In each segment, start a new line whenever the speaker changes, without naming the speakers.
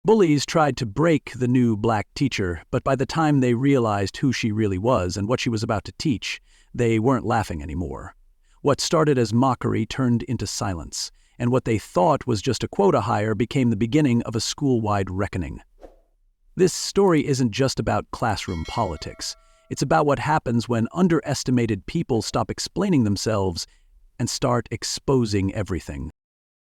Bullies tried to break the new black teacher, but by the time they realized who she really was and what she was about to teach, they weren't laughing anymore. What started as mockery turned into silence, and what they thought was just a quota hire became the beginning of a school-wide reckoning. This story isn't just about classroom politics. It's about what happens when underestimated people stop explaining themselves and start exposing everything.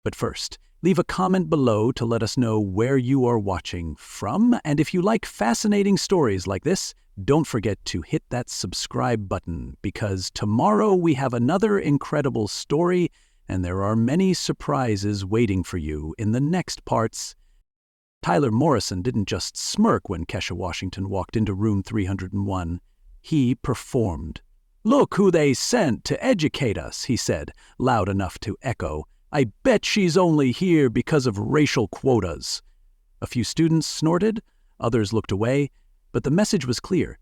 But first, leave a comment below to let us know where you are watching from, and if you like fascinating stories like this, don't forget to hit that subscribe button, because tomorrow we have another incredible story, and there are many surprises waiting for you in the next parts. Tyler Morrison didn't just smirk when Kesha Washington walked into room 301. He performed. "Look who they sent to educate us," he said, loud enough to echo. "I bet she's only here because of racial quotas." A few students snorted, others looked away, but the message was clear.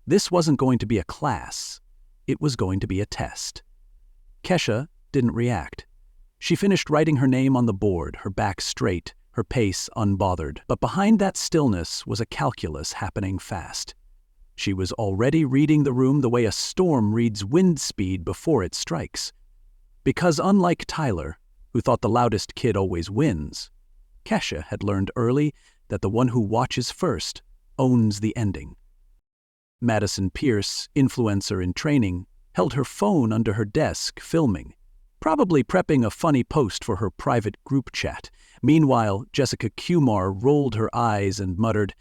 This wasn't going to be a class. It was going to be a test. Kesha didn't react. She finished writing her name on the board, her back straight, her pace unbothered. But behind that stillness was a calculus happening fast. She was already reading the room the way a storm reads wind speed before it strikes. Because unlike Tyler, who thought the loudest kid always wins, Kesha had learned early that the one who watches first owns the ending. Madison Pierce, influencer in training, held her phone under her desk, filming, probably prepping a funny post for her private group chat. Meanwhile, Jessica Kumar rolled her eyes and muttered,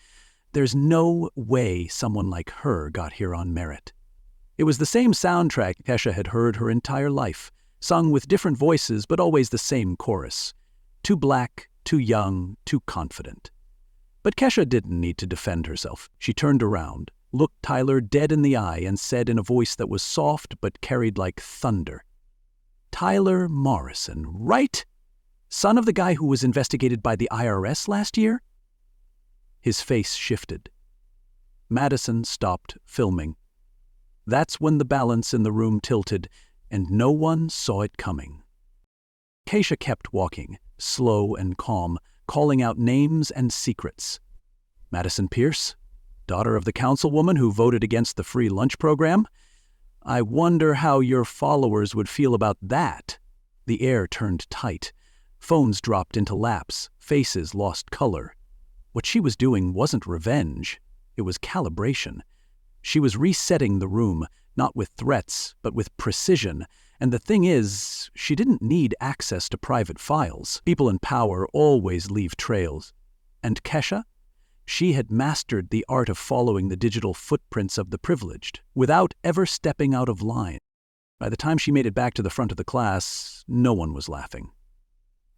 "There's no way someone like her got here on merit." It was the same soundtrack Kesha had heard her entire life, sung with different voices but always the same chorus. Too black, too young, too confident. But Kesha didn't need to defend herself. She turned around, looked Tyler dead in the eye, and said in a voice that was soft but carried like thunder, "Tyler Morrison, right? Son of the guy who was investigated by the IRS last year?" His face shifted. Madison stopped filming. That's when the balance in the room tilted, and no one saw it coming. Kesha kept walking, slow and calm, calling out names and secrets. "Madison Pierce, daughter of the councilwoman who voted against the free lunch program? I wonder how your followers would feel about that." The air turned tight. Phones dropped into laps. Faces lost color. What she was doing wasn't revenge. It was calibration. She was resetting the room, not with threats, but with precision. And the thing is, she didn't need access to private files. People in power always leave trails. And Kesha? She had mastered the art of following the digital footprints of the privileged, without ever stepping out of line. By the time she made it back to the front of the class, no one was laughing.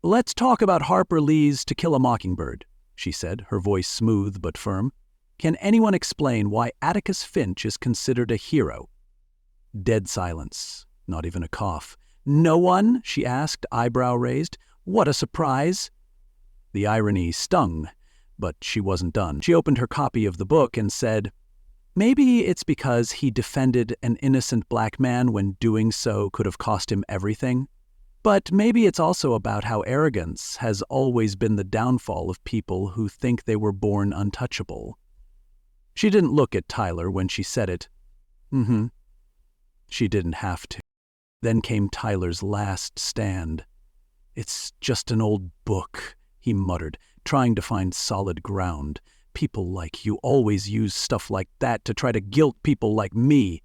"Let's talk about Harper Lee's To Kill a Mockingbird," she said, her voice smooth but firm. "Can anyone explain why Atticus Finch is considered a hero?" Dead silence, not even a cough. "No one?" she asked, eyebrow raised. "What a surprise!" The irony stung, but she wasn't done. She opened her copy of the book and said, "Maybe it's because he defended an innocent black man when doing so could have cost him everything. But maybe it's also about how arrogance has always been the downfall of people who think they were born untouchable." She didn't look at Tyler when she said it. She didn't have to. Then came Tyler's last stand. "It's just an old book," he muttered, trying to find solid ground. "People like you always use stuff like that to try to guilt people like me."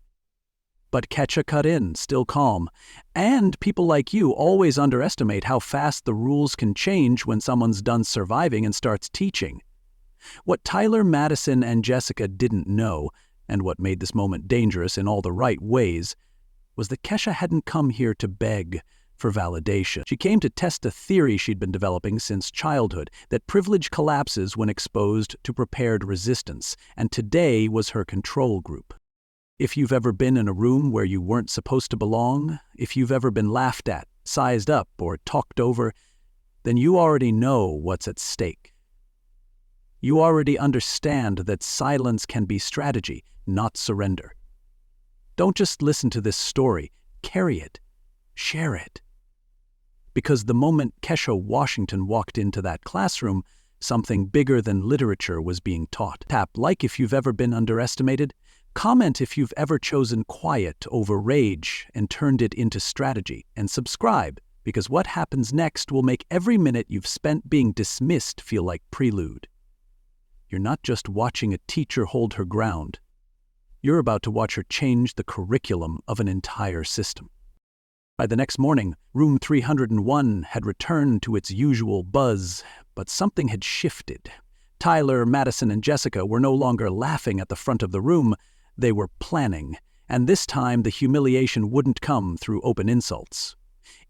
But Kesha cut in, still calm. "And people like you always underestimate how fast the rules can change when someone's done surviving and starts teaching." What Tyler, Madison, and Jessica didn't know, and what made this moment dangerous in all the right ways, was that Kesha hadn't come here to beg for validation. She came to test a theory she'd been developing since childhood, that privilege collapses when exposed to prepared resistance, and today was her control group. If you've ever been in a room where you weren't supposed to belong, if you've ever been laughed at, sized up, or talked over, then you already know what's at stake. You already understand that silence can be strategy, not surrender. Don't just listen to this story, carry it, share it. Because the moment Kesha Washington walked into that classroom, Something bigger than literature was being taught. Tap like if you've ever been underestimated. Comment if you've ever chosen quiet over rage and turned it into strategy. And subscribe, because what happens next will make every minute you've spent being dismissed feel like prelude. You're not just watching a teacher hold her ground. You're about to watch her change the curriculum of an entire system. By the next morning, room 301 had returned to its usual buzz, but something had shifted. Tyler, Madison, and Jessica were no longer laughing at the front of the room. They were planning, and this time the humiliation wouldn't come through open insults.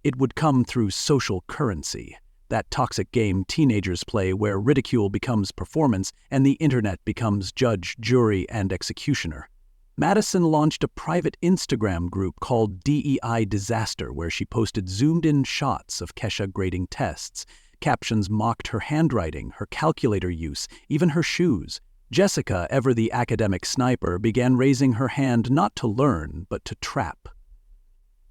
It would come through social currency, that toxic game teenagers play where ridicule becomes performance and the internet becomes judge, jury, and executioner. Madison launched a private Instagram group called DEI Disaster, where she posted zoomed-in shots of Kesha grading tests. Captions mocked her handwriting, her calculator use, even her shoes. Jessica, ever the academic sniper, began raising her hand not to learn, but to trap.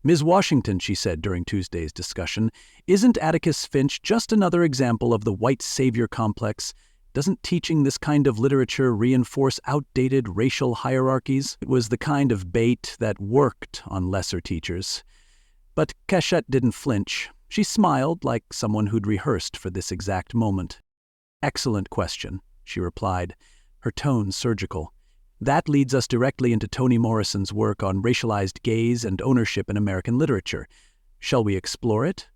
"Ms. Washington," she said during Tuesday's discussion, "isn't Atticus Finch just another example of the white savior complex? Doesn't teaching this kind of literature reinforce outdated racial hierarchies?" It was the kind of bait that worked on lesser teachers. But Kesha didn't flinch. She smiled like someone who'd rehearsed for this exact moment. "Excellent question," she replied, her tone surgical. "That leads us directly into Toni Morrison's work on racialized gaze and ownership in American literature. Shall we explore it?"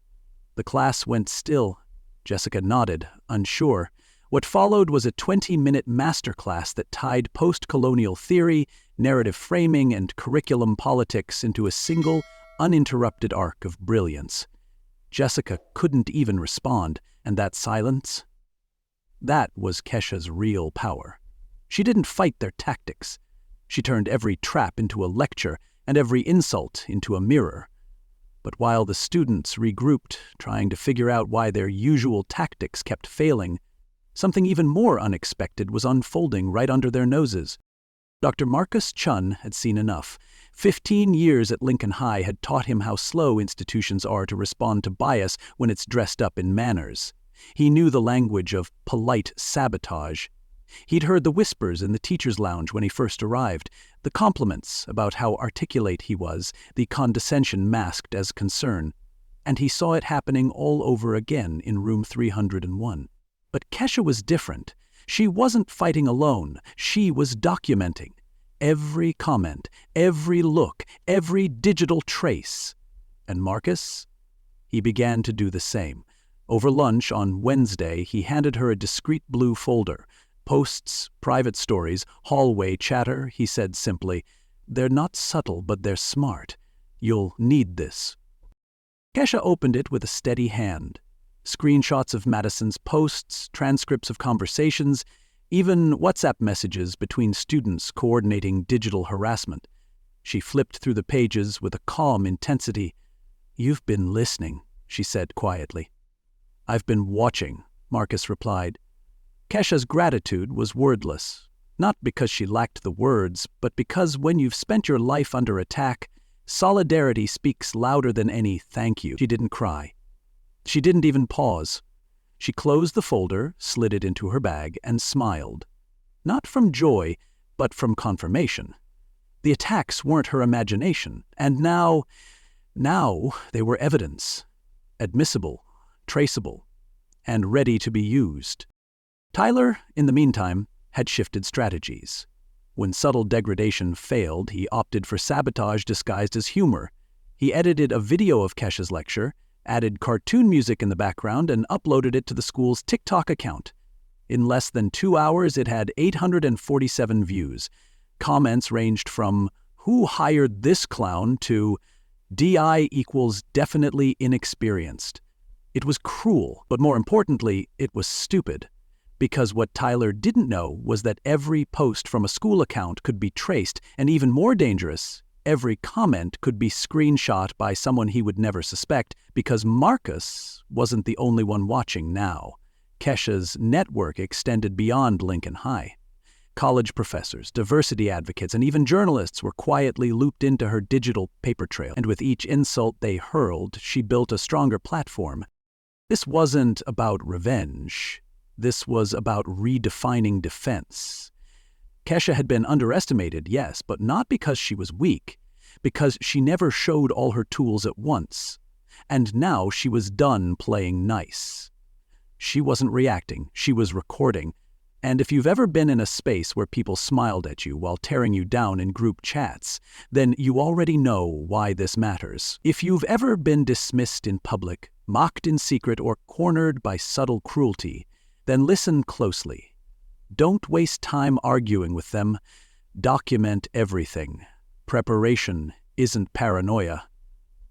The class went still. Jessica nodded, unsure. What followed was a 20-minute masterclass that tied post-colonial theory, narrative framing, and curriculum politics into a single, uninterrupted arc of brilliance. Jessica couldn't even respond, and that silence? That was Kesha's real power. She didn't fight their tactics. She turned every trap into a lecture and every insult into a mirror. But while the students regrouped, trying to figure out why their usual tactics kept failing, something even more unexpected was unfolding right under their noses. Dr. Marcus Chun had seen enough. 15 years at Lincoln High had taught him how slow institutions are to respond to bias when it's dressed up in manners. He knew the language of polite sabotage. He'd heard the whispers in the teacher's lounge when he first arrived, the compliments about how articulate he was, the condescension masked as concern. And he saw it happening all over again in room 301. But Kesha was different. She wasn't fighting alone. She was documenting. Every comment, every look, every digital trace. And Marcus? He began to do the same. Over lunch on Wednesday, he handed her a discreet blue folder. Posts, private stories, hallway chatter, he said simply. "They're not subtle, but they're smart. You'll need this." Kesha opened it with a steady hand. Screenshots of Madison's posts, transcripts of conversations, even WhatsApp messages between students coordinating digital harassment. She flipped through the pages with a calm intensity. "You've been listening," she said quietly. "I've been watching," Marcus replied. Kesha's gratitude was wordless, not because she lacked the words, but because when you've spent your life under attack, solidarity speaks louder than any thank you. She didn't cry. She didn't even pause. She closed the folder, slid it into her bag, and smiled. Not from joy, but from confirmation. The attacks weren't her imagination, and now they were evidence. Admissible, traceable, and ready to be used. Tyler, in the meantime, had shifted strategies. When subtle degradation failed, he opted for sabotage disguised as humor. He edited a video of Kesha's lecture, added cartoon music in the background, and uploaded it to the school's TikTok account. In less than 2 hours, it had 847 views. Comments ranged from, "Who hired this clown?" to "DI equals definitely inexperienced." It was cruel, but more importantly, it was stupid. Because what Tyler didn't know was that every post from a school account could be traced, and even more dangerous, every comment could be screenshot by someone he would never suspect, because Marcus wasn't the only one watching now. Kesha's network extended beyond Lincoln High. College professors, diversity advocates, and even journalists were quietly looped into her digital paper trail, and with each insult they hurled, she built a stronger platform. This wasn't about revenge. This was about redefining defense. Kesha had been underestimated, yes, but not because she was weak, because she never showed all her tools at once. And now she was done playing nice. She wasn't reacting, she was recording. And if you've ever been in a space where people smiled at you while tearing you down in group chats, then you already know why this matters. If you've ever been dismissed in public, mocked in secret, or cornered by subtle cruelty, then listen closely. Don't waste time arguing with them. Document everything. Preparation isn't paranoia,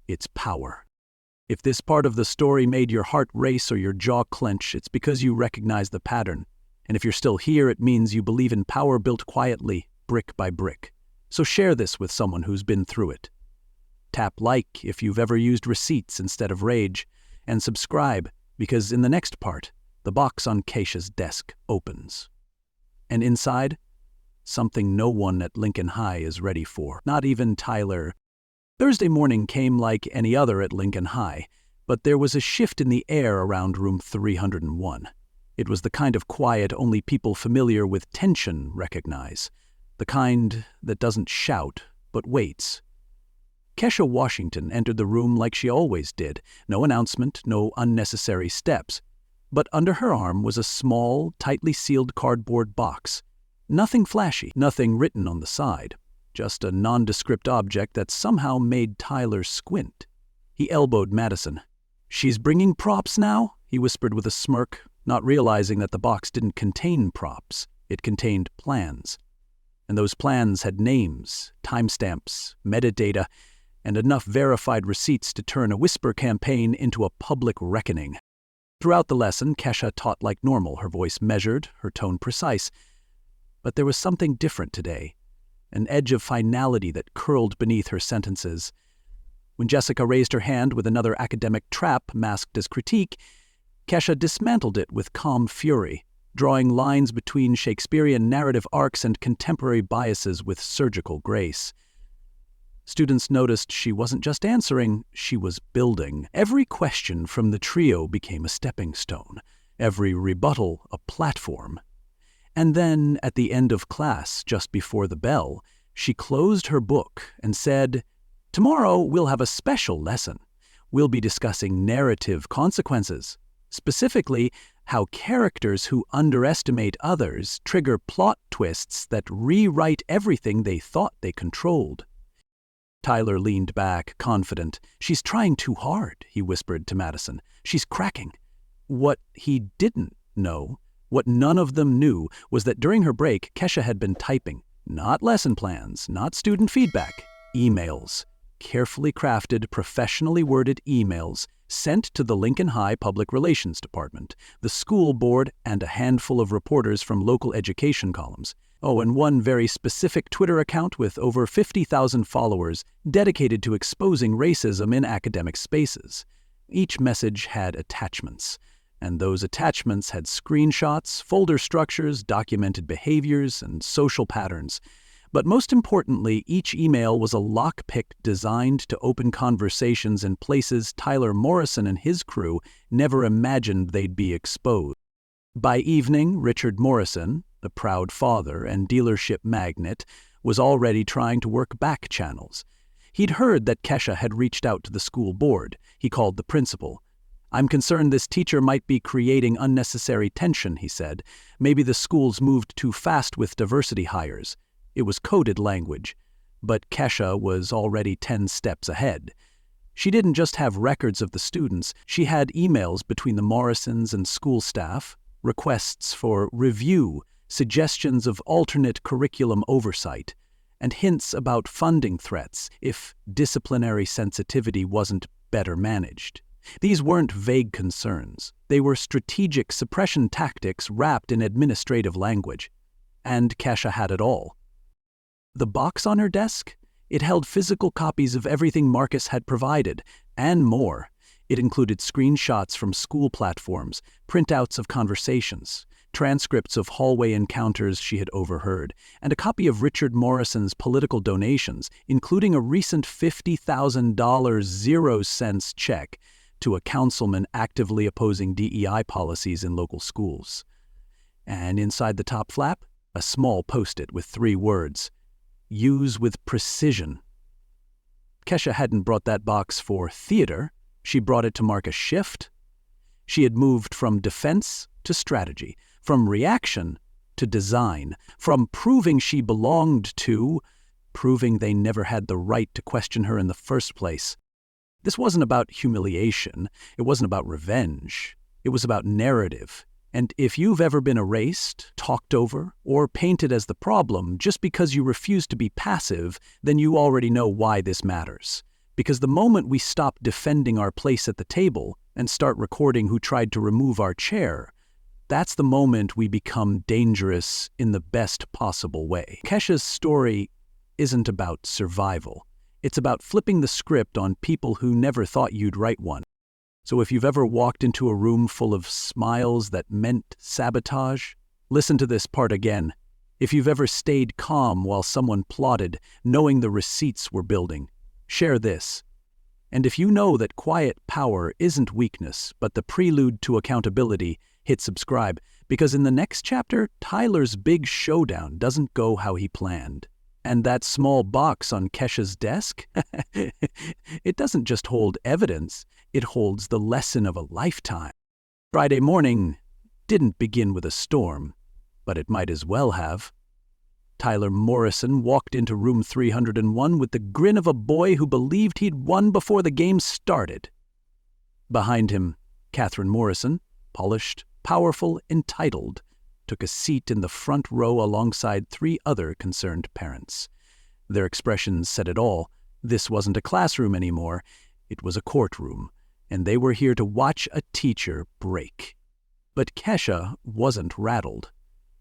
it's power. If this part of the story made your heart race or your jaw clench, it's because you recognize the pattern. And if you're still here, it means you believe in power built quietly, brick by brick. So share this with someone who's been through it. Tap like if you've ever used receipts instead of rage, and subscribe, because in the next part, the box on Kesha's desk opens. And inside, something no one at Lincoln High is ready for, not even Tyler. Thursday morning came like any other at Lincoln High, but there was a shift in the air around room 301. It was the kind of quiet only people familiar with tension recognize, the kind that doesn't shout, but waits. Kesha Washington entered the room like she always did, no announcement, no unnecessary steps. But under her arm was a small, tightly sealed cardboard box. Nothing flashy, nothing written on the side. Just a nondescript object that somehow made Tyler squint. He elbowed Madison. "She's bringing props now?" he whispered with a smirk, not realizing that the box didn't contain props. It contained plans. And those plans had names, timestamps, metadata, and enough verified receipts to turn a whisper campaign into a public reckoning. Throughout the lesson, Kesha taught like normal, her voice measured, her tone precise. But there was something different today. An edge of finality that curled beneath her sentences. When Jessica raised her hand with another academic trap masked as critique, Kesha dismantled it with calm fury, drawing lines between Shakespearean narrative arcs and contemporary biases with surgical grace. Students noticed she wasn't just answering, she was building. Every question from the trio became a stepping stone, every rebuttal a platform. And then, at the end of class, just before the bell, she closed her book and said, "Tomorrow we'll have a special lesson. We'll be discussing narrative consequences, specifically how characters who underestimate others trigger plot twists that rewrite everything they thought they controlled." Tyler leaned back, confident. "She's trying too hard," he whispered to Madison. "She's cracking." What he didn't know, what none of them knew, was that during her break, Kesha had been typing. Not lesson plans, not student feedback, emails. Carefully crafted, professionally worded emails sent to the Lincoln High Public Relations Department, the school board, and a handful of reporters from local education columns. Oh, and one very specific Twitter account with over 50,000 followers dedicated to exposing racism in academic spaces. Each message had attachments, and those attachments had screenshots, folder structures, documented behaviors, and social patterns. But most importantly, each email was a lockpick designed to open conversations in places Tyler Morrison and his crew never imagined they'd be exposed. By evening, Richard Morrison, the proud father and dealership magnate, was already trying to work back channels. He'd heard that Kesha had reached out to the school board. He called the principal. "I'm concerned this teacher might be creating unnecessary tension," he said. "Maybe the school's moved too fast with diversity hires." It was coded language, but Kesha was already 10 steps ahead. She didn't just have records of the students, she had emails between the Morrisons and school staff, requests for review, suggestions of alternate curriculum oversight, and hints about funding threats if disciplinary sensitivity wasn't better managed. These weren't vague concerns. They were strategic suppression tactics wrapped in administrative language. And Kesha had it all. The box on her desk? It held physical copies of everything Marcus had provided, and more. It included screenshots from school platforms, printouts of conversations, transcripts of hallway encounters she had overheard, and a copy of Richard Morrison's political donations, including a recent $50,000 0-cents check to a councilman actively opposing DEI policies in local schools. And inside the top flap, a small post-it with 3 words, "Use with precision." Kesha hadn't brought that box for theater. She brought it to mark a shift. She had moved from defense to strategy, from reaction to design, from proving she belonged to proving they never had the right to question her in the first place. This wasn't about humiliation. It wasn't about revenge. It was about narrative. And if you've ever been erased, talked over, or painted as the problem just because you refuse to be passive, then you already know why this matters. Because the moment we stop defending our place at the table and start recording who tried to remove our chair, that's the moment we become dangerous in the best possible way. Kesha's story isn't about survival. It's about flipping the script on people who never thought you'd write one. So if you've ever walked into a room full of smiles that meant sabotage, listen to this part again. If you've ever stayed calm while someone plotted, knowing the receipts were building, share this. And if you know that quiet power isn't weakness, but the prelude to accountability, hit subscribe, because in the next chapter, Tyler's big showdown doesn't go how he planned. And that small box on Kesha's desk? It doesn't just hold evidence, it holds the lesson of a lifetime. Friday morning didn't begin with a storm, but it might as well have. Tyler Morrison walked into room 301 with the grin of a boy who believed he'd won before the game started. Behind him, Catherine Morrison, polished, powerful, entitled, took a seat in the front row alongside 3 other concerned parents. Their expressions said it all. This wasn't a classroom anymore. It was a courtroom, and they were here to watch a teacher break. But Kesha wasn't rattled.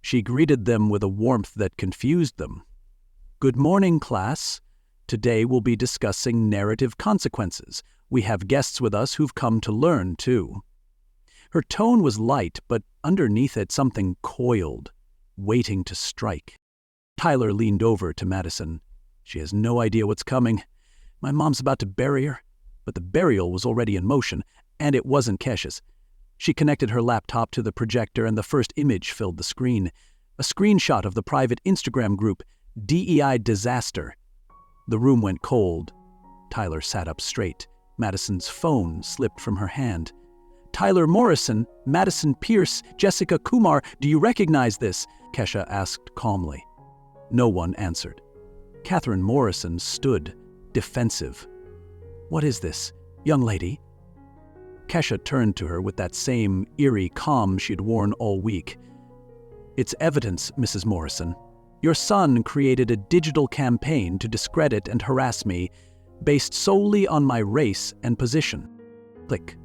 She greeted them with a warmth that confused them. "Good morning, class. Today we'll be discussing narrative consequences. We have guests with us who've come to learn, too." Her tone was light, but underneath it something coiled, waiting to strike. Tyler leaned over to Madison. "She has no idea what's coming. My mom's about to bury her." But the burial was already in motion, and it wasn't Kesha's. She connected her laptop to the projector, and the first image filled the screen. A screenshot of the private Instagram group, DEI Disaster. The room went cold. Tyler sat up straight. Madison's phone slipped from her hand. "Tyler Morrison, Madison Pierce, Jessica Kumar, do you recognize this?" Kesha asked calmly. No one answered. Catherine Morrison stood, defensive. "What is this, young lady?" Kesha turned to her with that same eerie calm she'd worn all week. "It's evidence, Mrs. Morrison. Your son created a digital campaign to discredit and harass me based solely on my race and position." Click.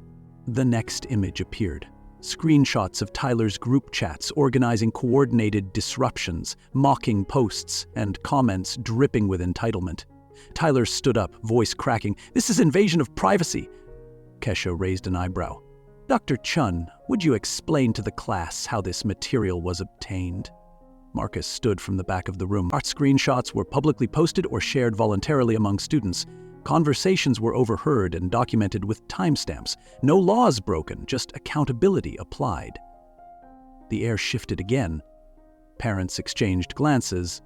The next image appeared. Screenshots of Tyler's group chats organizing coordinated disruptions, mocking posts, and comments dripping with entitlement. Tyler stood up, voice cracking. "This is invasion of privacy." Kesha raised an eyebrow. "Dr. Chun, would you explain to the class how this material was obtained?" Marcus stood from the back of the room. Our screenshots were publicly posted or shared voluntarily among students. Conversations were overheard and documented with timestamps. No laws broken, just accountability applied. The air shifted again. Parents exchanged glances.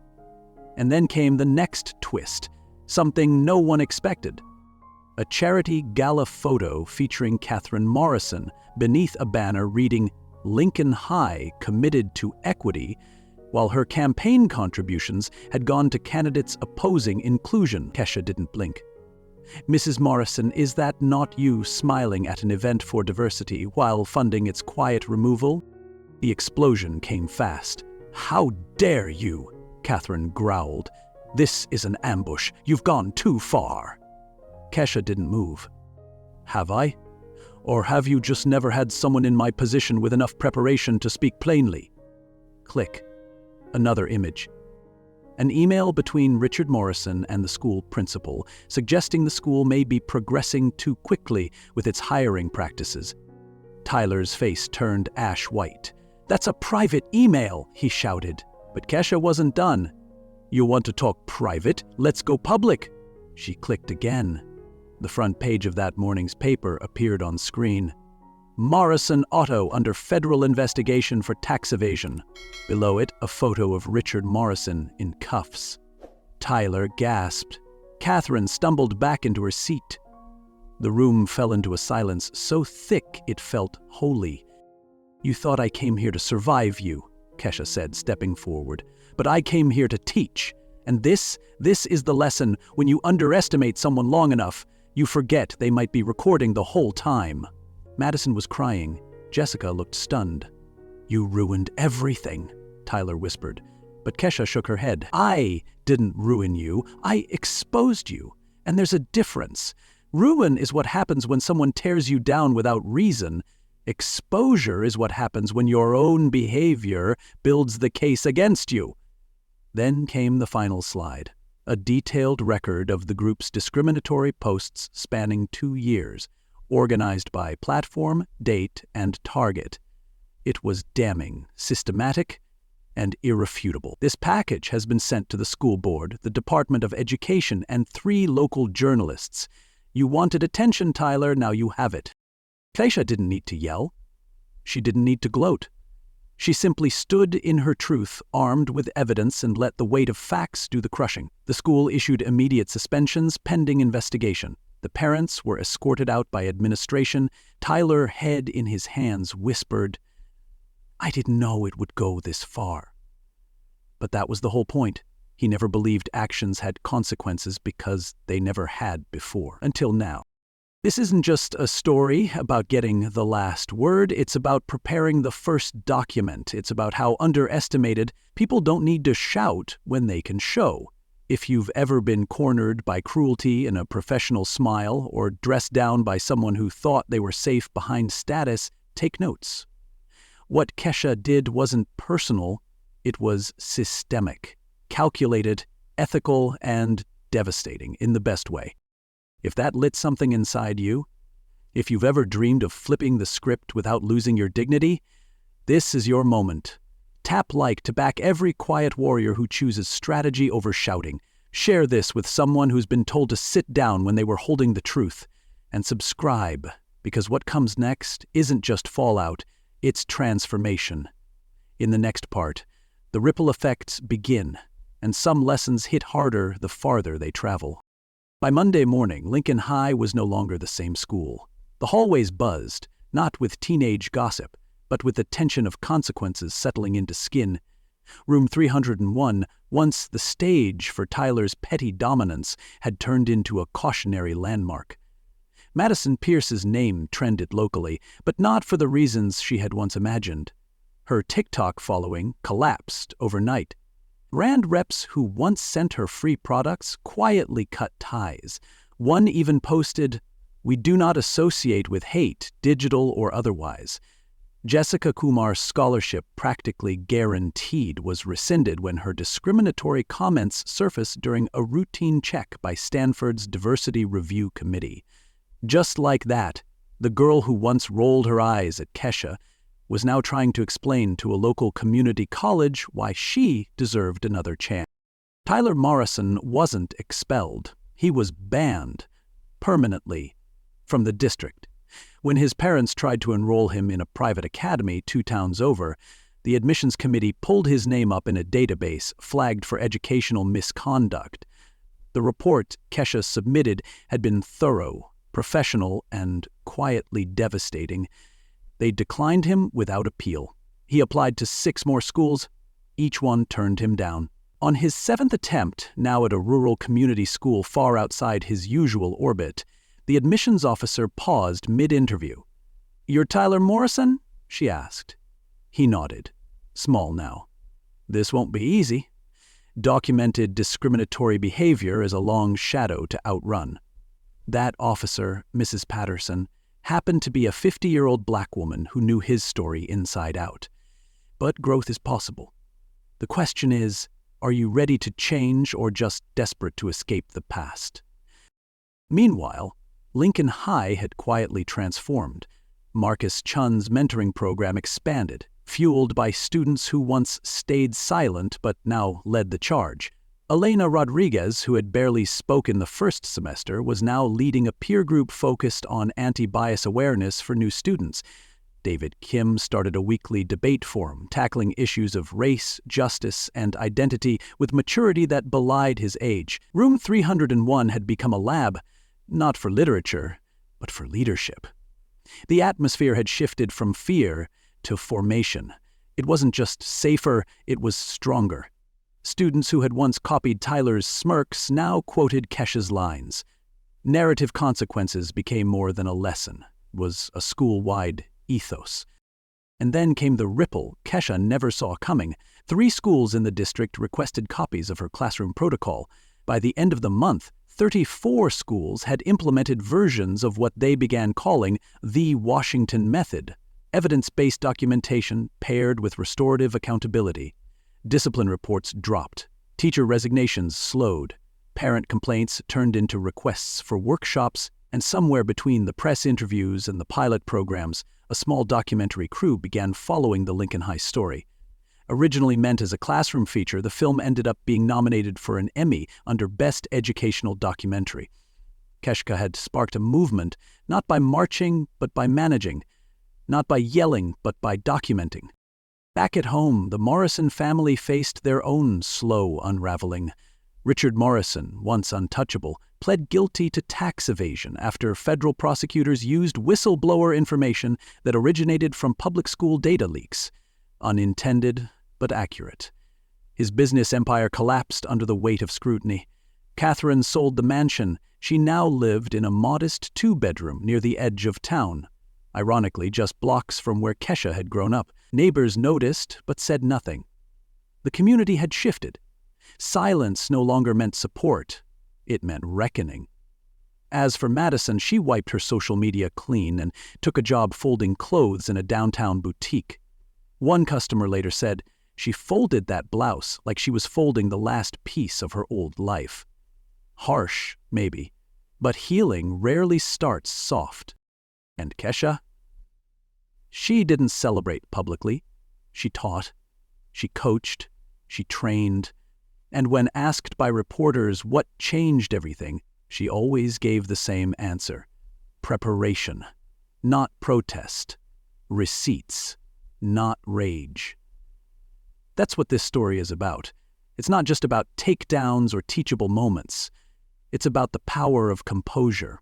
And then came the next twist, something no one expected. A charity gala photo featuring Catherine Morrison beneath a banner reading "Lincoln High Committed to Equity," while her campaign contributions had gone to candidates opposing inclusion. Kesha didn't blink. "Mrs. Morrison, is that not you smiling at an event for diversity while funding its quiet removal?" The explosion came fast. "How dare you?" Catherine growled. "This is an ambush. You've gone too far." Kesha didn't move. "Have I? Or have you just never had someone in my position with enough preparation to speak plainly?" Click. Another image. An email between Richard Morrison and the school principal, suggesting the school may be progressing too quickly with its hiring practices. Tyler's face turned ash white. "That's a private email," he shouted. But Kesha wasn't done. "You want to talk private? Let's go public." She clicked again. The front page of that morning's paper appeared on screen. Morrison Auto under federal investigation for tax evasion. Below it, a photo of Richard Morrison in cuffs. Tyler gasped. Catherine stumbled back into her seat. The room fell into a silence so thick it felt holy. "You thought I came here to survive you," Kesha said, stepping forward. "But I came here to teach. And this is the lesson. When you underestimate someone long enough, you forget they might be recording the whole time." Madison was crying. Jessica looked stunned. "You ruined everything," Tyler whispered. But Kesha shook her head. "I didn't ruin you. I exposed you. And there's a difference. Ruin is what happens when someone tears you down without reason. Exposure is what happens when your own behavior builds the case against you." Then came the final slide, a detailed record of the group's discriminatory posts spanning 2 years, organized by platform, date, and target. It was damning, systematic, and irrefutable. "This package has been sent to the school board, the Department of Education, and 3 local journalists. You wanted attention, Tyler, now you have it." Kesha didn't need to yell. She didn't need to gloat. She simply stood in her truth, armed with evidence, and let the weight of facts do the crushing. The school issued immediate suspensions pending investigation. The parents were escorted out by administration. Tyler, head in his hands, whispered, "I didn't know it would go this far." But that was the whole point. He never believed actions had consequences because they never had before, until now. This isn't just a story about getting the last word, it's about preparing the first document. It's about how underestimated people don't need to shout when they can show. If you've ever been cornered by cruelty in a professional smile or dressed down by someone who thought they were safe behind status, take notes. What Kesha did wasn't personal, it was systemic, calculated, ethical, and devastating in the best way. If that lit something inside you, if you've ever dreamed of flipping the script without losing your dignity, this is your moment. Tap like to back every quiet warrior who chooses strategy over shouting. Share this with someone who's been told to sit down when they were holding the truth. And subscribe, because what comes next isn't just fallout, it's transformation. In the next part, the ripple effects begin, and some lessons hit harder the farther they travel. By Monday morning, Lincoln High was no longer the same school. The hallways buzzed, not with teenage gossip, but with the tension of consequences settling into skin. Room 301, once the stage for Tyler's petty dominance, had turned into a cautionary landmark. Madison Pierce's name trended locally, but not for the reasons she had once imagined. Her TikTok following collapsed overnight. Brand reps who once sent her free products quietly cut ties. One even posted, "We do not associate with hate, digital or otherwise." Jessica Kumar's scholarship, practically guaranteed, was rescinded when her discriminatory comments surfaced during a routine check by Stanford's Diversity Review Committee. Just like that, the girl who once rolled her eyes at Kesha was now trying to explain to a local community college why she deserved another chance. Tyler Morrison wasn't expelled. He was banned, permanently, from the district. When his parents tried to enroll him in a private academy 2 towns over, the admissions committee pulled his name up in a database flagged for educational misconduct. The report Kesha submitted had been thorough, professional, and quietly devastating. They declined him without appeal. He applied to 6 more schools. Each one turned him down. On his 7th attempt, now at a rural community school far outside his usual orbit, the admissions officer paused mid-interview. "You're Tyler Morrison?" she asked. He nodded, small now. "This won't be easy." Documented discriminatory behavior is a long shadow to outrun. That officer, Mrs. Patterson, happened to be a 50-year-old black woman who knew his story inside out. But growth is possible. The question is, are you ready to change or just desperate to escape the past? Meanwhile, Lincoln High had quietly transformed. Marcus Chun's mentoring program expanded, fueled by students who once stayed silent but now led the charge. Elena Rodriguez, who had barely spoken the first semester, was now leading a peer group focused on anti-bias awareness for new students. David Kim started a weekly debate forum tackling issues of race, justice, and identity with maturity that belied his age. Room 301 had become a lab, not for literature, but for leadership. The atmosphere had shifted from fear to formation. It wasn't just safer, it was stronger. Students who had once copied Tyler's smirks now quoted Kesha's lines. Narrative consequences became more than a lesson. It was a school-wide ethos. And then came the ripple Kesha never saw coming. 3 schools in the district requested copies of her classroom protocol. By the end of the month, 34 schools had implemented versions of what they began calling the Washington Method, evidence-based documentation paired with restorative accountability. Discipline reports dropped. Teacher resignations slowed. Parent complaints turned into requests for workshops, and somewhere between the press interviews and the pilot programs, a small documentary crew began following the Lincoln High story. Originally meant as a classroom feature, the film ended up being nominated for an Emmy under Best Educational Documentary. Kesha had sparked a movement, not by marching, but by managing, not by yelling, but by documenting. Back at home, the Morrison family faced their own slow unraveling. Richard Morrison, once untouchable, pled guilty to tax evasion after federal prosecutors used whistleblower information that originated from public school data leaks. Unintended, but accurate. His business empire collapsed under the weight of scrutiny. Catherine sold the mansion. She now lived in a modest 2-bedroom near the edge of town. Ironically, just blocks from where Kesha had grown up. Neighbors noticed, but said nothing. The community had shifted. Silence no longer meant support. It meant reckoning. As for Madison, she wiped her social media clean and took a job folding clothes in a downtown boutique. One customer later said she folded that blouse like she was folding the last piece of her old life. Harsh, maybe, but healing rarely starts soft. And Kesha? She didn't celebrate publicly. She taught. She coached. She trained. And when asked by reporters what changed everything, she always gave the same answer. Preparation, not protest. Receipts, not rage. That's what this story is about. It's not just about takedowns or teachable moments. It's about the power of composure.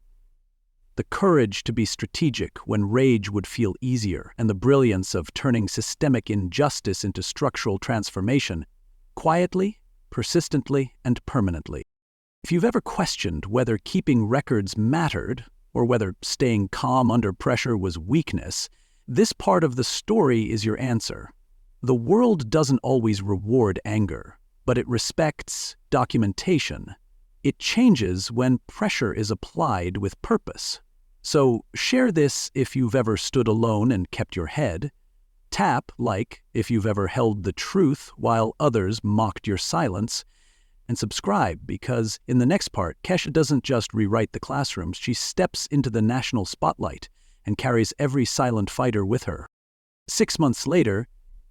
The courage to be strategic when rage would feel easier, and the brilliance of turning systemic injustice into structural transformation, quietly, persistently, and permanently. If you've ever questioned whether keeping records mattered, or whether staying calm under pressure was weakness, this part of the story is your answer. The world doesn't always reward anger, but it respects documentation. It changes when pressure is applied with purpose. So share this if you've ever stood alone and kept your head. Tap like if you've ever held the truth while others mocked your silence. And subscribe because in the next part, Kesha doesn't just rewrite the classrooms, she steps into the national spotlight and carries every silent fighter with her. 6 months later,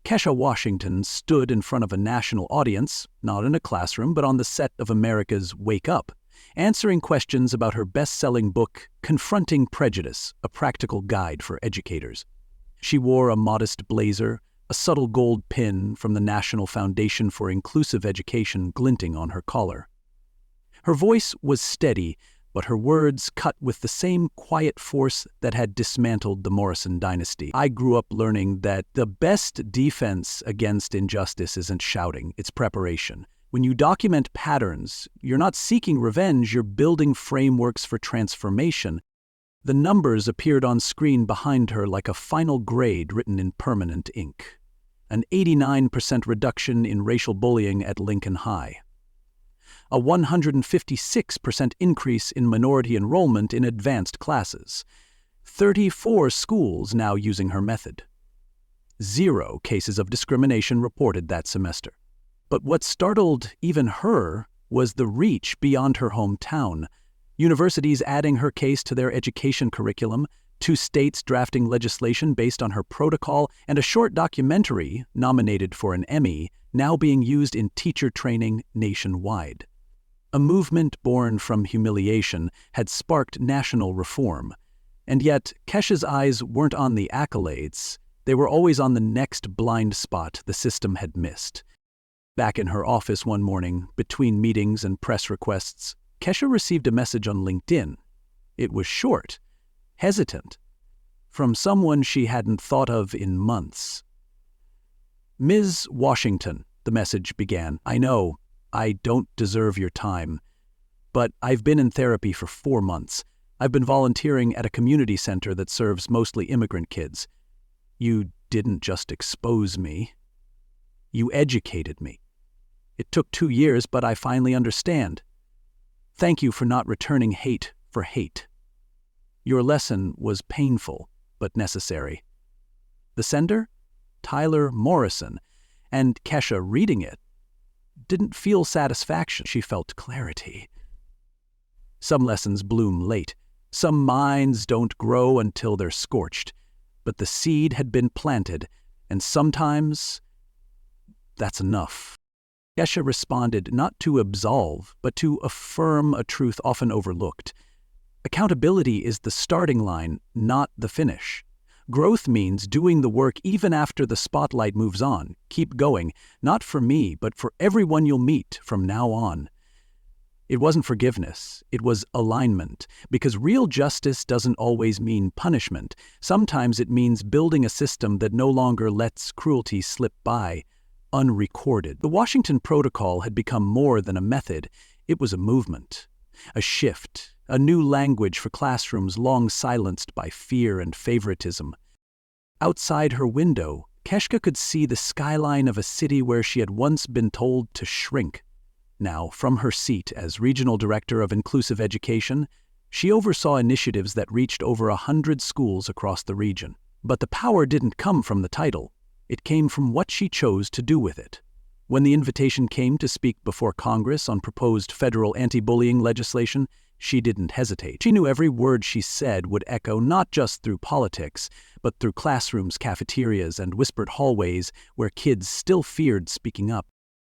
Kesha Washington stood in front of a national audience, not in a classroom, but on the set of America's Wake Up, answering questions about her best-selling book, Confronting Prejudice, a practical guide for educators. She wore a modest blazer, a subtle gold pin from the National Foundation for Inclusive Education glinting on her collar. Her voice was steady, but her words cut with the same quiet force that had dismantled the Morrison dynasty. I grew up learning that the best defense against injustice isn't shouting, it's preparation. When you document patterns, you're not seeking revenge, you're building frameworks for transformation. The numbers appeared on screen behind her like a final grade written in permanent ink. An 89% reduction in racial bullying at Lincoln High. A 156% increase in minority enrollment in advanced classes. 34 schools now using her method. 0 cases of discrimination reported that semester. But what startled even her was the reach beyond her hometown. Universities adding her case to their education curriculum, 2 states drafting legislation based on her protocol, and a short documentary, nominated for an Emmy, now being used in teacher training nationwide. A movement born from humiliation had sparked national reform. And yet, Kesha's eyes weren't on the accolades. They were always on the next blind spot the system had missed. Back in her office one morning, between meetings and press requests, Kesha received a message on LinkedIn. It was short, hesitant, from someone she hadn't thought of in months. "Ms. Washington," the message began, "I know, I don't deserve your time, but I've been in therapy for 4 months. I've been volunteering at a community center that serves mostly immigrant kids. You didn't just expose me. You educated me. It took 2 years, but I finally understand. Thank you for not returning hate for hate. Your lesson was painful, but necessary." The sender? Tyler Morrison. And Kesha, reading it, didn't feel satisfaction. She felt clarity. Some lessons bloom late. Some minds don't grow until they're scorched. But the seed had been planted, and sometimes that's enough. Kesha responded not to absolve, but to affirm a truth often overlooked. Accountability is the starting line, not the finish. Growth means doing the work even after the spotlight moves on. Keep going, not for me, but for everyone you'll meet from now on. It wasn't forgiveness, it was alignment, because real justice doesn't always mean punishment. Sometimes it means building a system that no longer lets cruelty slip by, unrecorded. The Washington Protocol had become more than a method. It was a movement, a shift, a new language for classrooms long silenced by fear and favoritism. Outside her window, Kesha could see the skyline of a city where she had once been told to shrink. Now, from her seat as Regional Director of Inclusive Education, she oversaw initiatives that reached over 100 schools across the region. But the power didn't come from the title. It came from what she chose to do with it. When the invitation came to speak before Congress on proposed federal anti-bullying legislation, she didn't hesitate. She knew every word she said would echo not just through politics, but through classrooms, cafeterias, and whispered hallways where kids still feared speaking up.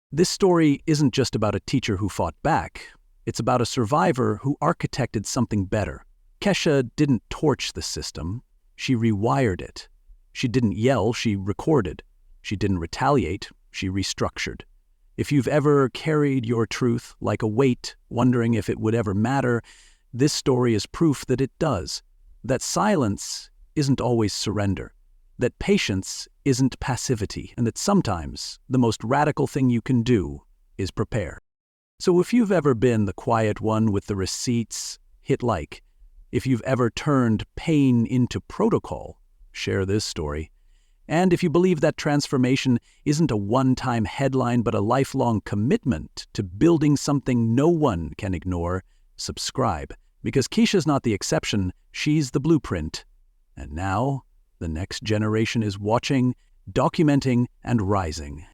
This story isn't just about a teacher who fought back. It's about a survivor who architected something better. Kesha didn't torch the system. She rewired it. She didn't yell, she recorded. She didn't retaliate, she restructured. If you've ever carried your truth like a weight, wondering if it would ever matter, this story is proof that it does. That silence isn't always surrender. That patience isn't passivity, and that sometimes the most radical thing you can do is prepare. So if you've ever been the quiet one with the receipts, hit like. If you've ever turned pain into protocol, share this story. And if you believe that transformation isn't a one-time headline but a lifelong commitment to building something no one can ignore, subscribe. Because Kesha's not the exception, she's the blueprint. And now, the next generation is watching, documenting, and rising.